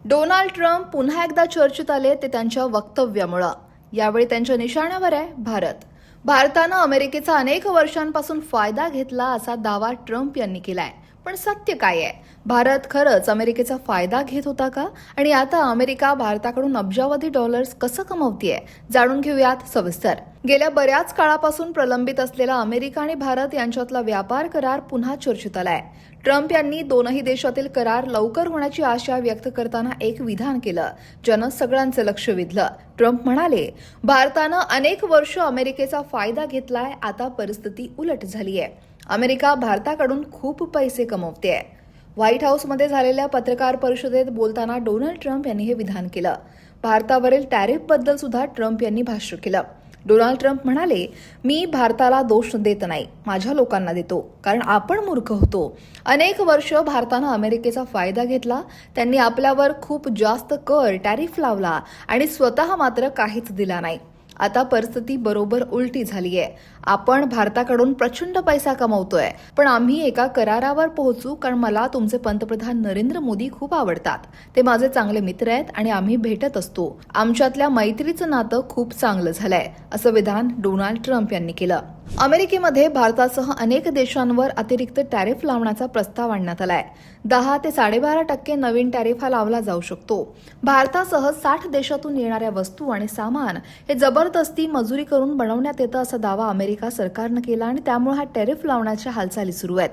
Donald Trump पुन्हा एकदा चर्चेत आले ते त्यांच्या वक्तव्यामुळे। यावेळी त्यांच्या निशाण्यावर आहे भारत। भारतानं अमेरिकेचा अनेक वर्षांपासून फायदा घेतला असा दावा ट्रम्प यांनी केलाय। पण सत्य काय आहे? भारत खरंच अमेरिकेचा फायदा घेत होता का? आणि आता अमेरिका भारताकडून अब्जावधी डॉलर्स कसं कमवतेय? जाणून घेऊयात सविस्तर। गेल्या बऱ्याच काळापासून प्रलंबित असलेला अमेरिका आणि भारत यांच्यातला व्यापार करार पुन्हा चर्चेत आलाय। ट्रम्प यांनी दोनही देशातील करार लवकर होण्याची आशा व्यक्त करताना एक विधान केलं, ज्यानं सगळ्यांचं लक्ष वेधलं। ट्रम्प म्हणाले, भारतानं अनेक वर्ष अमेरिकेचा फायदा घेतलाय, आता परिस्थिती उलट झालीय। अमेरिका भारताकडून खूप पैसे कमवतेय। व्हाईट हाऊसमध्ये झालेल्या पत्रकार परिषदेत बोलताना डोनाल्ड ट्रम्प यांनी हे विधान केलं। भारतावरील टॅरिफबद्दल सुद्धा ट्रम्प यांनी भाष्य केलं। डोनाल्ड ट्रम्प म्हणाले, मी भारताला दोष देत नाही, माझ्या लोकांना देतो, कारण आपण मूर्ख होतो। अनेक वर्ष भारतानं अमेरिकेचा फायदा घेतला, त्यांनी आपल्यावर खूप जास्त कर टॅरिफ लावला आणि स्वतः मात्र काहीच दिला नाही। आता परिस्थिती बरोबर उलटी झालीय। आपण भारताकडून प्रचंड पैसा कमवतोय, पण आम्ही एका करारावर पोहोचू, कारण मला तुमचे पंतप्रधान नरेंद्र मोदी खूप आवडतात। ते माझे चांगले मित्र आहेत आणि आम्ही भेटत असतो। आमच्यातल्या मैत्रीचं नातं खूप चांगलं झालंय, असं विधान डोनाल्ड ट्रम्प यांनी केलं। अमेरिकेमध्ये भारतासह अनेक देशांवर अतिरिक्त टॅरिफ लावण्याचा प्रस्ताव आणण्यात आलाय। 10 ते 12.5% नवीन टॅरिफ हा लावला जाऊ शकतो। भारतासह 60 देशातून येणाऱ्या वस्तू आणि सामान हे जबरदस्ती मजुरी करून बनवण्यात येतं, असा दावा अमेरिका सरकारनं केला आणि त्यामुळे हा टॅरिफ लावण्याच्या हालचाली सुरू आहेत।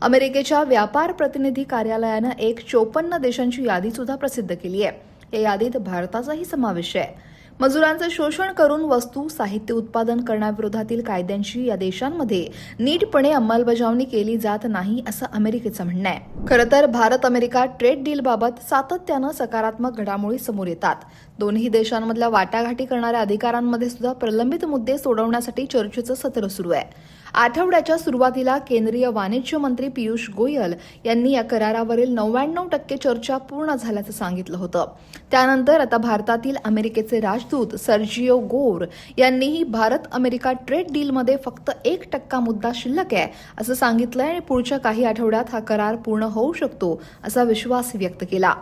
अमेरिकेच्या व्यापार प्रतिनिधी कार्यालयानं एक 54 देशांची यादी सुद्धा प्रसिद्ध केली आहे। या यादीत भारताचाही समावेश आहे। मजुरांचं शोषण करून वस्तू साहित्य उत्पादन करण्याविरोधातील कायद्यांची या देशांमध्ये नीटपणे अंमलबजावणी केली जात नाही, असं अमेरिकेचं म्हणणं आहे। खरं तर भारत अमेरिका ट्रेड डीलबाबत सातत्यानं सकारात्मक घडामोडी समोर येतात। दोन्ही देशांमधल्या वाटाघाटी करणाऱ्या अधिकाऱ्यांमध्ये सुद्धा प्रलंबित मुद्दे सोडवण्यासाठी चर्चेचं सत्र सुरू आहे। आठवड्याच्या सुरुवातीला केंद्रीय वाणिज्य मंत्री पियुष गोयल यांनी या करारावरील 99% चर्चा पूर्ण झाल्याचं सांगितलं होतं। त्यानंतर आता भारतातील अमेरिकेचे राजदूत सर्जिओ गोर यांनीही भारत अमेरिका ट्रेड डीलमध्ये फक्त 1% मुद्दा शिल्लक आहे असं सांगितलंय आणि पुढच्या काही आठवड्यात हा करार पूर्ण होऊ शकतो असा विश्वास व्यक्त केला।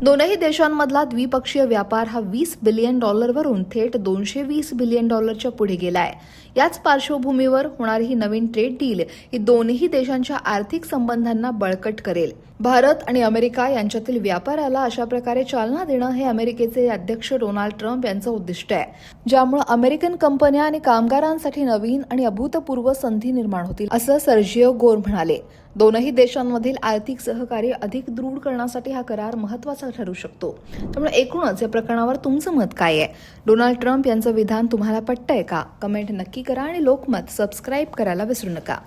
दोनही देशांमधला द्विपक्षीय व्यापार हा $20 बिलियन वरून थेट $220 बिलियन पुढे गेलाय। याच पार्श्वभूमीवर होणारी ही नवीन ट्रेड डील ही दोन्ही देशांच्या आर्थिक संबंधांना बळकट करेल। भारत आणि अमेरिका यांच्यातील व्यापाराला अशा प्रकारे चालना देणं हे अमेरिकेचे अध्यक्ष डोनाल्ड ट्रम्प यांचं उद्दिष्ट आहे, ज्यामुळे अमेरिकन कंपन्या आणि कामगारांसाठी नवीन आणि अभूतपूर्व संधी निर्माण होतील, असं सर्जिओ गोर म्हणाले। दोनही देशांमधील आर्थिक सहकार्य अधिक दृढ करण्यासाठी हा करार महत्त्वाचा ठरू शकतो। त्यामुळे एकूणच या प्रकरणावर तुमचं मत काय आहे? डोनाल्ड ट्रम्प यांचं विधान तुम्हाला पटतंय का? कमेंट नक्की करा आणि लोकमत सबस्क्राईब करायला विसरू नका।